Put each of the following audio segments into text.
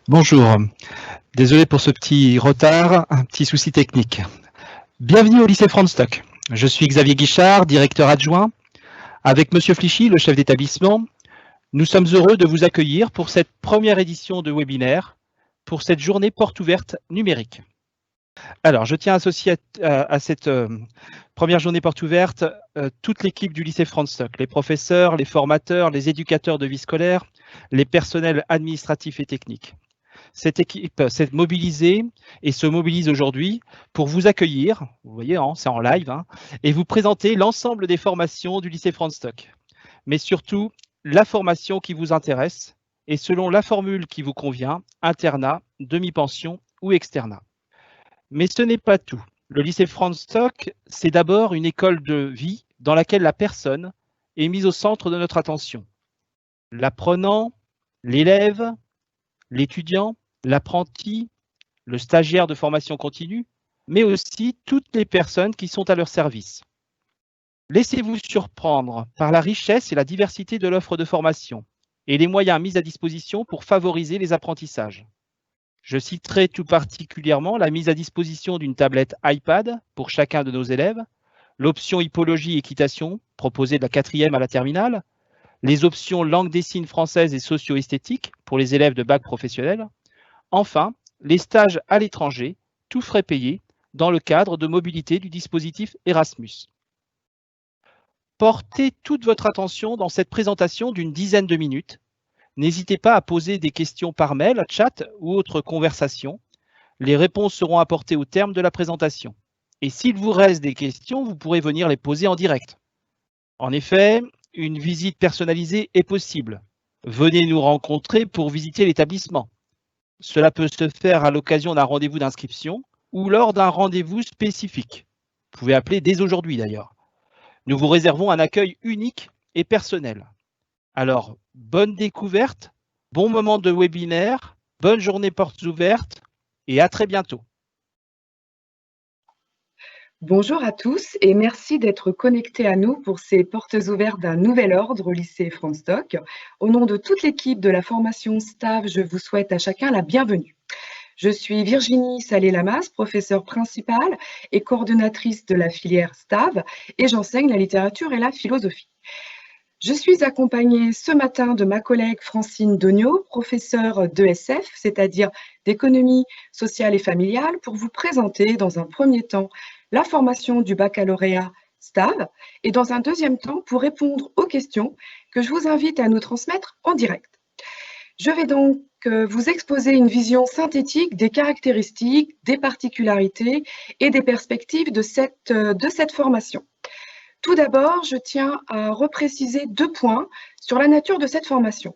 Bonjour, désolé pour ce petit retard, un petit souci technique. Bienvenue au lycée Franz Stock. Je suis Xavier Guichard, directeur adjoint. Avec Monsieur Flichy, le chef d'établissement, nous sommes heureux de vous accueillir pour cette première édition de webinaire, pour cette journée porte ouverte numérique. Alors, je tiens à associer à cette première journée porte ouverte toute l'équipe du lycée Franz Stock, les professeurs, les formateurs, les éducateurs de vie scolaire, les personnels administratifs et techniques. Cette équipe s'est mobilisée et se mobilise aujourd'hui pour vous accueillir, vous voyez, hein, c'est en live, hein, et vous présenter l'ensemble des formations du lycée Franz Stock. Mais surtout, la formation qui vous intéresse et selon la formule qui vous convient, internat, demi-pension ou externat. Mais ce n'est pas tout. Le lycée Franz Stock, c'est d'abord une école de vie dans laquelle la personne est mise au centre de notre attention. L'apprenant, l'élève, l'étudiant, l'apprenti, le stagiaire de formation continue, mais aussi toutes les personnes qui sont à leur service. Laissez-vous surprendre par la richesse et la diversité de l'offre de formation et les moyens mis à disposition pour favoriser les apprentissages. Je citerai tout particulièrement la mise à disposition d'une tablette iPad pour chacun de nos élèves, l'option hippologie équitation proposée de la 4e à la terminale, les options langue des signes française et socio-esthétique pour les élèves de bac professionnel, enfin, les stages à l'étranger, tous frais payés, dans le cadre de mobilité du dispositif Erasmus. Portez toute votre attention dans cette présentation d'une dizaine de minutes. N'hésitez pas à poser des questions par mail, chat ou autre conversation. Les réponses seront apportées au terme de la présentation. Et s'il vous reste des questions, vous pourrez venir les poser en direct. En effet, une visite personnalisée est possible. Venez nous rencontrer pour visiter l'établissement. Cela peut se faire à l'occasion d'un rendez-vous d'inscription ou lors d'un rendez-vous spécifique. Vous pouvez appeler dès aujourd'hui d'ailleurs. Nous vous réservons un accueil unique et personnel. Alors, bonne découverte, bon moment de webinaire, bonne journée portes ouvertes et à très bientôt. Bonjour à tous et merci d'être connectés à nous pour ces portes ouvertes d'un nouvel ordre au lycée Franz Stock. Au nom de toute l'équipe de la formation STAV, je vous souhaite à chacun la bienvenue. Je suis Virginie Salé-Lamas, professeure principale et coordonnatrice de la filière STAV et j'enseigne la littérature et la philosophie. Je suis accompagnée ce matin de ma collègue Francine Dognaud, professeure d'ESF, c'est-à-dire d'économie sociale et familiale, pour vous présenter dans un premier temps la formation du baccalauréat STAV et dans un deuxième temps pour répondre aux questions que je vous invite à nous transmettre en direct. Je vais donc vous exposer une vision synthétique des caractéristiques, des particularités et des perspectives de cette formation. Tout d'abord, je tiens à repréciser 2 points sur la nature de cette formation.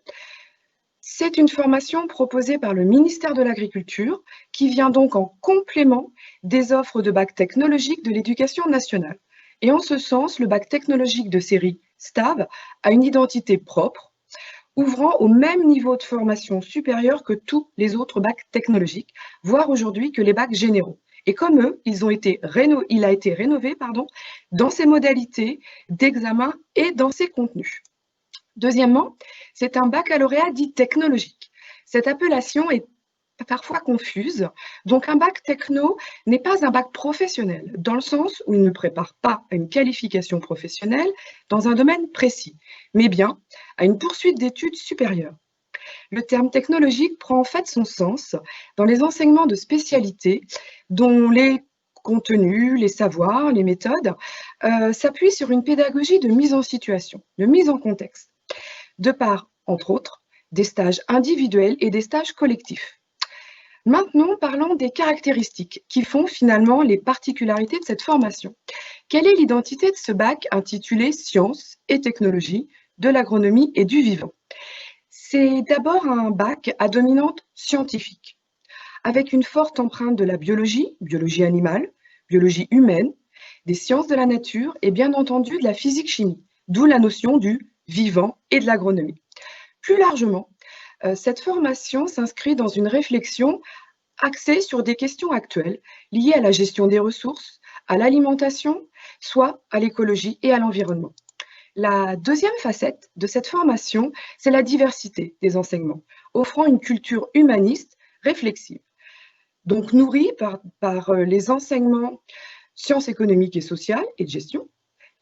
C'est une formation proposée par le ministère de l'Agriculture qui vient donc en complément des offres de bac technologique de l'Éducation nationale. Et en ce sens, le bac technologique de série STAV a une identité propre, ouvrant au même niveau de formation supérieur que tous les autres bacs technologiques, voire aujourd'hui que les bacs généraux. Et comme eux, il a été rénové dans ses modalités d'examen et dans ses contenus. Deuxièmement, c'est un baccalauréat dit technologique. Cette appellation est parfois confuse. Donc un bac techno n'est pas un bac professionnel, dans le sens où il ne prépare pas à une qualification professionnelle dans un domaine précis, mais bien à une poursuite d'études supérieures. Le terme technologique prend en fait son sens dans les enseignements de spécialité dont les contenus, les savoirs, les méthodes s'appuient sur une pédagogie de mise en situation, de mise en contexte, de par, entre autres, des stages individuels et des stages collectifs. Maintenant, parlons des caractéristiques qui font finalement les particularités de cette formation. Quelle est l'identité de ce bac intitulé Sciences et technologies de l'agronomie et du vivant? C'est d'abord un bac à dominante scientifique, avec une forte empreinte de la biologie, biologie animale, biologie humaine, des sciences de la nature et bien entendu de la physique-chimie, d'où la notion du vivant et de l'agronomie. Plus largement, cette formation s'inscrit dans une réflexion axée sur des questions actuelles liées à la gestion des ressources, à l'alimentation, soit à l'écologie et à l'environnement. La deuxième facette de cette formation, c'est la diversité des enseignements, offrant une culture humaniste réflexive. Donc nourrie par les enseignements sciences économiques et sociales et de gestion,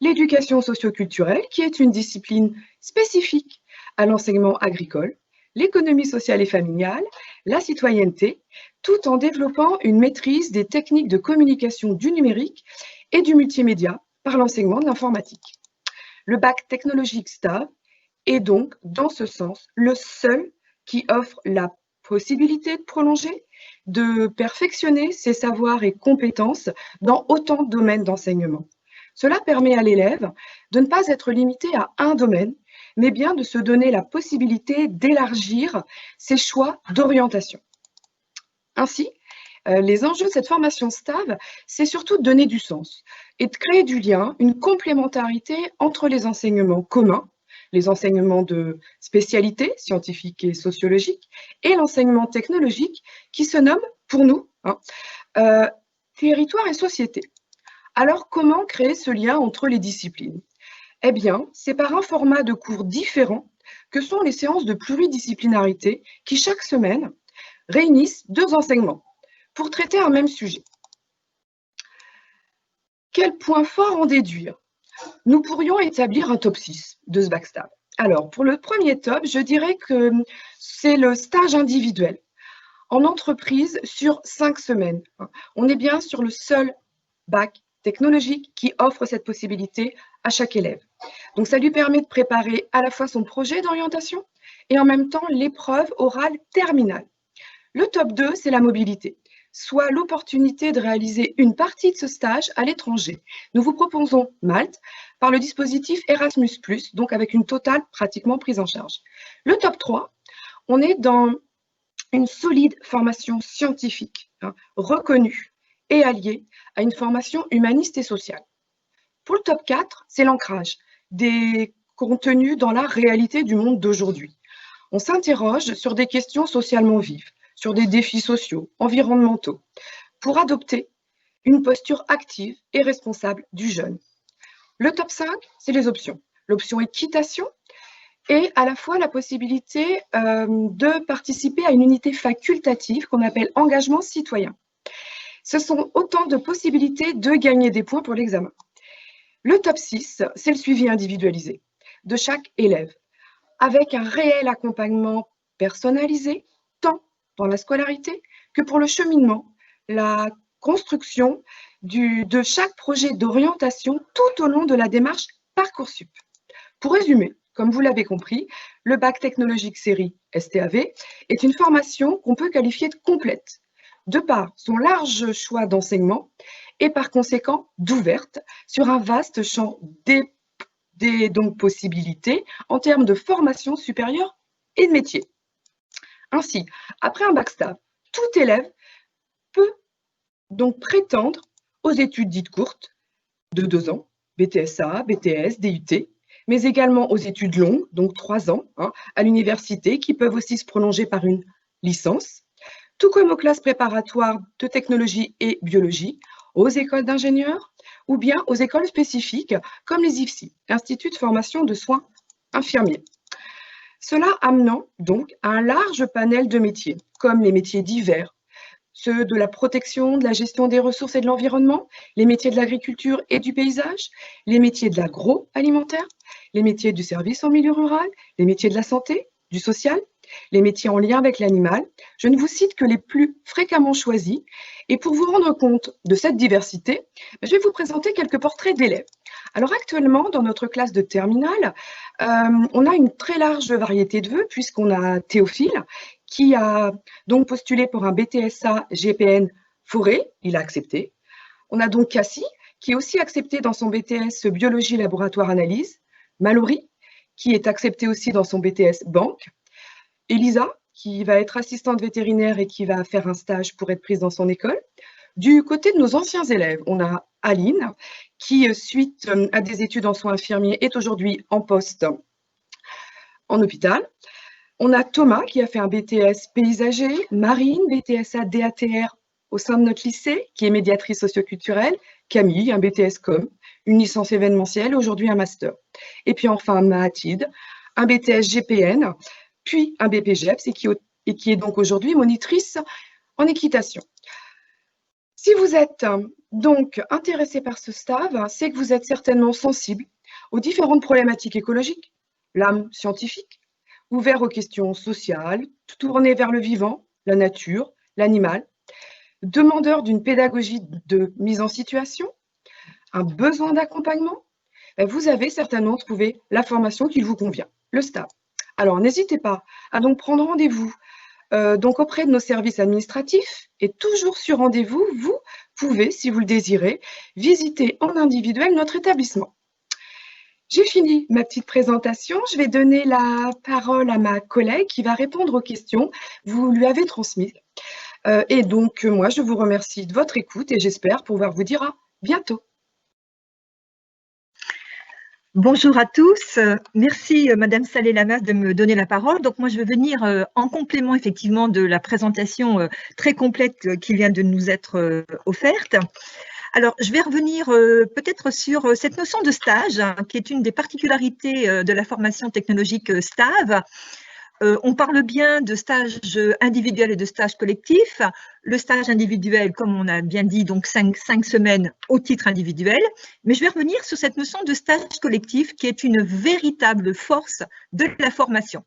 l'éducation socio-culturelle, qui est une discipline spécifique à l'enseignement agricole, l'économie sociale et familiale, la citoyenneté, tout en développant une maîtrise des techniques de communication du numérique et du multimédia par l'enseignement de l'informatique. Le bac technologique STAV est donc, dans ce sens, le seul qui offre la possibilité de prolonger, de perfectionner ses savoirs et compétences dans autant de domaines d'enseignement. Cela permet à l'élève de ne pas être limité à un domaine, mais bien de se donner la possibilité d'élargir ses choix d'orientation. Ainsi, les enjeux de cette formation STAV, c'est surtout de donner du sens et de créer du lien, une complémentarité entre les enseignements communs, les enseignements de spécialité scientifique et sociologique, et l'enseignement technologique qui se nomme, pour nous, territoire et société. Alors, comment créer ce lien entre les disciplines? Eh bien, c'est par un format de cours différent que sont les séances de pluridisciplinarité qui, chaque semaine, réunissent deux enseignements pour traiter un même sujet. Quel point fort en déduire? Nous pourrions établir un top 6 de ce bac STAV. Alors, pour le premier top, je dirais que c'est le stage individuel en entreprise sur 5 semaines. On est bien sur le seul bac technologique qui offre cette possibilité à chaque élève. Donc, ça lui permet de préparer à la fois son projet d'orientation et en même temps l'épreuve orale terminale. Le top 2, c'est la mobilité, soit l'opportunité de réaliser une partie de ce stage à l'étranger. Nous vous proposons Malte par le dispositif Erasmus+, donc avec une totale pratiquement prise en charge. Le top 3, on est dans une solide formation scientifique, reconnue et alliée à une formation humaniste et sociale. Pour le top 4, c'est l'ancrage des contenus dans la réalité du monde d'aujourd'hui. On s'interroge sur des questions socialement vives, sur des défis sociaux, environnementaux, pour adopter une posture active et responsable du jeune. Le top 5, c'est les options. L'option équitation et à la fois la possibilité de participer à une unité facultative qu'on appelle engagement citoyen. Ce sont autant de possibilités de gagner des points pour l'examen. Le top 6, c'est le suivi individualisé de chaque élève, avec un réel accompagnement personnalisé, tant dans la scolarité que pour le cheminement, la construction de chaque projet d'orientation tout au long de la démarche Parcoursup. Pour résumer, comme vous l'avez compris, le bac technologique série STAV est une formation qu'on peut qualifier de complète, de par son large choix d'enseignement et par conséquent d'ouverte sur un vaste champ des donc, possibilités en termes de formation supérieure et de métier. Ainsi, après un bac STAV, tout élève peut donc prétendre aux études dites courtes de 2 ans, BTSA, BTS, DUT, mais également aux études longues, donc 3 ans, à l'université, qui peuvent aussi se prolonger par une licence, tout comme aux classes préparatoires de technologie et biologie, aux écoles d'ingénieurs ou bien aux écoles spécifiques comme les IFSI, Instituts de formation de soins infirmiers. Cela amenant donc à un large panel de métiers, comme les métiers divers, ceux de la protection, de la gestion des ressources et de l'environnement, les métiers de l'agriculture et du paysage, les métiers de l'agroalimentaire, les métiers du service en milieu rural, les métiers de la santé, du social, les métiers en lien avec l'animal. Je ne vous cite que les plus fréquemment choisis. Et pour vous rendre compte de cette diversité, je vais vous présenter quelques portraits d'élèves. Alors actuellement, dans notre classe de terminale, on a une très large variété de vœux puisqu'on a Théophile qui a donc postulé pour un BTSA GPN forêt, il a accepté. On a donc Cassie qui est aussi accepté dans son BTS biologie laboratoire analyse, Mallory qui est acceptée aussi dans son BTS banque, Elisa qui va être assistante vétérinaire et qui va faire un stage pour être prise dans son école. Du côté de nos anciens élèves, on a Aline qui, suite à des études en soins infirmiers, est aujourd'hui en poste en hôpital. On a Thomas qui a fait un BTS paysager, Marine, BTSA DATR au sein de notre lycée, qui est médiatrice socioculturelle, Camille, un BTS com, une licence événementielle, aujourd'hui un master. Et puis enfin Mathilde, un BTS GPN, puis un BPGEPS et qui et qui est donc aujourd'hui monitrice en équitation. Si vous êtes donc intéressé par ce STAV, c'est que vous êtes certainement sensible aux différentes problématiques écologiques, l'âme scientifique, ouvert aux questions sociales, tourné vers le vivant, la nature, l'animal, demandeur d'une pédagogie de mise en situation, un besoin d'accompagnement, vous avez certainement trouvé la formation qui vous convient, le STAV. Alors, n'hésitez pas à donc prendre rendez-vous donc auprès de nos services administratifs et toujours sur rendez-vous, vous pouvez, si vous le désirez, visiter en individuel notre établissement. J'ai fini ma petite présentation. Je vais donner la parole à ma collègue qui va répondre aux questions que vous lui avez transmises. Et donc, moi, je vous remercie de votre écoute et j'espère pouvoir vous dire à bientôt. Bonjour à tous. Merci Madame Saleh-Lamas de me donner la parole. Donc moi je vais venir en complément effectivement de la présentation très complète qui vient de nous être offerte. Alors je vais revenir peut-être sur cette notion de stage qui est une des particularités de la formation technologique STAV. On parle bien de stage individuel et de stage collectif. Le stage individuel, comme on a bien dit, donc 5 semaines au titre individuel. Mais je vais revenir sur cette notion de stage collectif qui est une véritable force de la formation.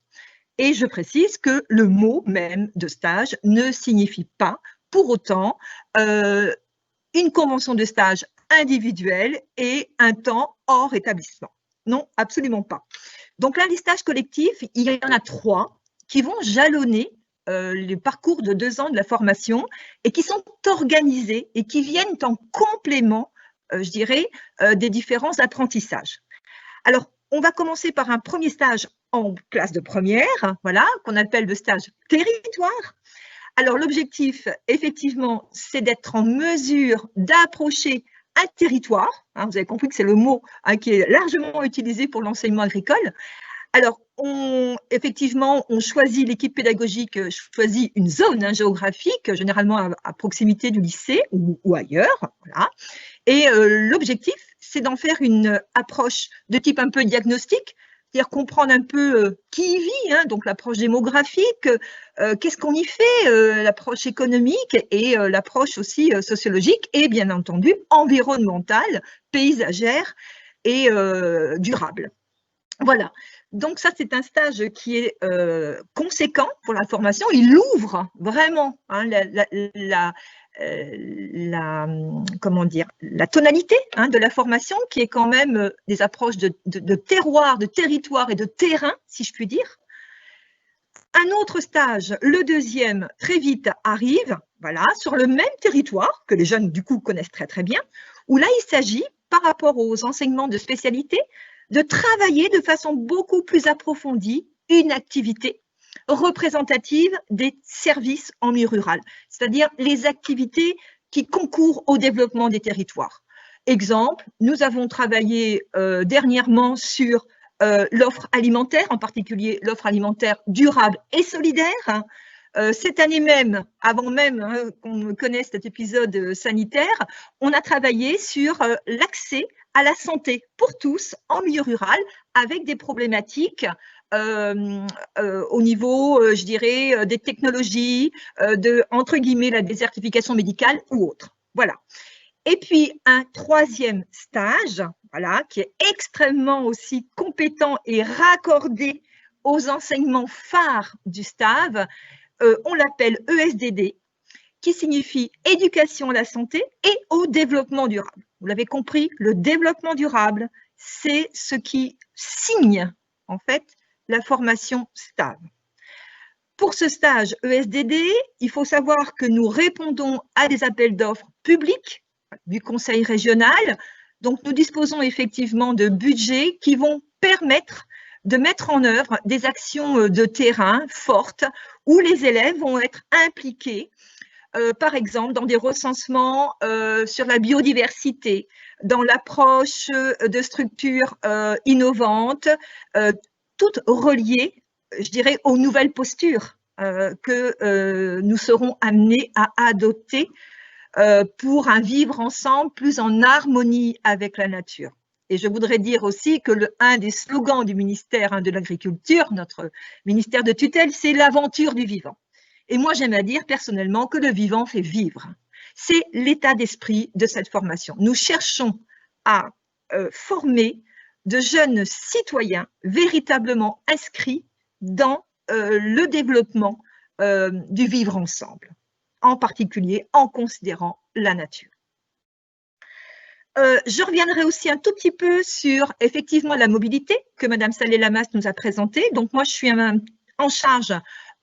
Et je précise que le mot même de stage ne signifie pas pour autant une convention de stage individuelle et un temps hors établissement. Non, absolument pas. Donc là, les stages collectifs, il y en a 3 qui vont jalonner le parcours de 2 ans de la formation et qui sont organisés et qui viennent en complément, je dirais, des différents apprentissages. Alors, on va commencer par un premier stage en classe de première, voilà, qu'on appelle le stage territoire. Alors, l'objectif, effectivement, c'est d'être en mesure d'approcher un territoire, vous avez compris que c'est le mot qui est largement utilisé pour l'enseignement agricole. Alors, effectivement, on choisit, l'équipe pédagogique choisit une zone géographique, généralement à proximité du lycée ou ailleurs. Voilà. Et l'objectif, c'est d'en faire une approche de type un peu diagnostique, c'est-à-dire comprendre un peu qui y vit, donc l'approche démographique, qu'est-ce qu'on y fait, l'approche économique et l'approche aussi sociologique et bien entendu environnementale, paysagère et durable. Voilà, donc ça c'est un stage qui est conséquent pour la formation, il ouvre vraiment comment dire, la tonalité de la formation qui est quand même des approches de terroir, de territoire et de terrain, si je puis dire. Un autre stage, le deuxième, très vite arrive, voilà, sur le même territoire, que les jeunes du coup connaissent très très bien, où là il s'agit, par rapport aux enseignements de spécialité, de travailler de façon beaucoup plus approfondie une activité représentative des services en milieu rural, c'est-à-dire les activités qui concourent au développement des territoires. Exemple, nous avons travaillé dernièrement sur l'offre alimentaire, en particulier l'offre alimentaire durable et solidaire. Cette année même, avant même qu'on connaisse cet épisode sanitaire, on a travaillé sur l'accès à la santé pour tous en milieu rural avec des problématiques au niveau, je dirais, des technologies, entre guillemets, la désertification médicale ou autre. Voilà. Et puis, un troisième stage, voilà, qui est extrêmement aussi compétent et raccordé aux enseignements phares du STAV, on l'appelle ESDD, qui signifie éducation à la santé et au développement durable. Vous l'avez compris, le développement durable, c'est ce qui signe, en fait, la formation STAV. Pour ce stage ESDD, il faut savoir que nous répondons à des appels d'offres publics du Conseil régional. Donc, nous disposons effectivement de budgets qui vont permettre de mettre en œuvre des actions de terrain fortes où les élèves vont être impliqués, par exemple, dans des recensements sur la biodiversité, dans l'approche de structures innovantes, toutes reliées, je dirais, aux nouvelles postures que nous serons amenés à adopter pour un vivre ensemble plus en harmonie avec la nature. Et je voudrais dire aussi que un des slogans du ministère de l'Agriculture, notre ministère de tutelle, c'est l'aventure du vivant. Et moi, j'aime à dire personnellement que le vivant fait vivre. C'est l'état d'esprit de cette formation. Nous cherchons à former de jeunes citoyens véritablement inscrits dans le développement du vivre ensemble, en particulier en considérant la nature. Je reviendrai aussi un tout petit peu sur effectivement la mobilité que Madame Saleh-Lamas nous a présentée. Donc moi, je suis en charge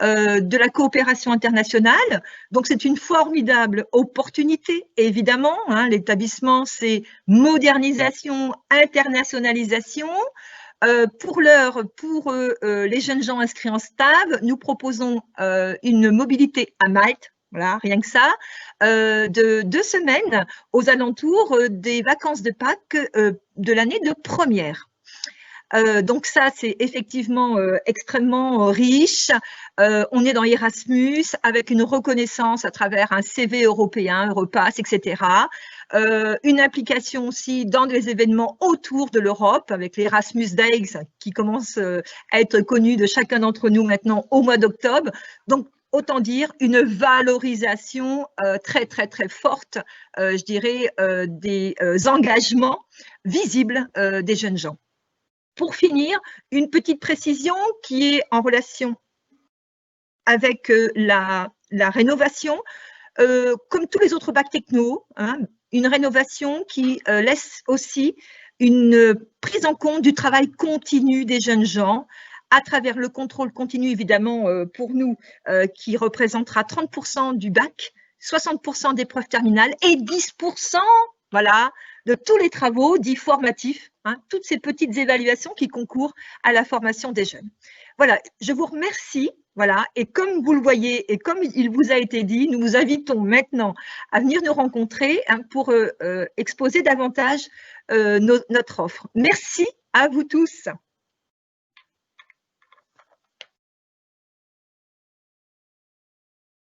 de la coopération internationale. Donc c'est une formidable opportunité, évidemment. Hein, l'établissement, c'est modernisation, internationalisation. Pour les jeunes gens inscrits en STAV, nous proposons une mobilité à Malte. Voilà, rien que ça, de 2 semaines aux alentours des vacances de Pâques de l'année de première. Donc ça, c'est effectivement extrêmement riche. On est dans Erasmus avec une reconnaissance à travers un CV européen, Europass, etc. Une implication aussi dans des événements autour de l'Europe avec l'Erasmus Days qui commence à être connu de chacun d'entre nous maintenant au mois d'octobre. Donc, autant dire une valorisation très, très, très forte, je dirais, des engagements visibles des jeunes gens. Pour finir, une petite précision qui est en relation avec la rénovation. Comme tous les autres bacs techno, hein, une rénovation qui laisse aussi une prise en compte du travail continu des jeunes gens, à travers le contrôle continu, évidemment, pour nous, qui représentera 30% du bac, 60% des preuves terminales et 10%, voilà, de tous les travaux dits formatifs, hein, toutes ces petites évaluations qui concourent à la formation des jeunes. Voilà, je vous remercie. Voilà, et comme vous le voyez et comme il vous a été dit, nous vous invitons maintenant à venir nous rencontrer hein, pour exposer davantage notre offre. Merci à vous tous.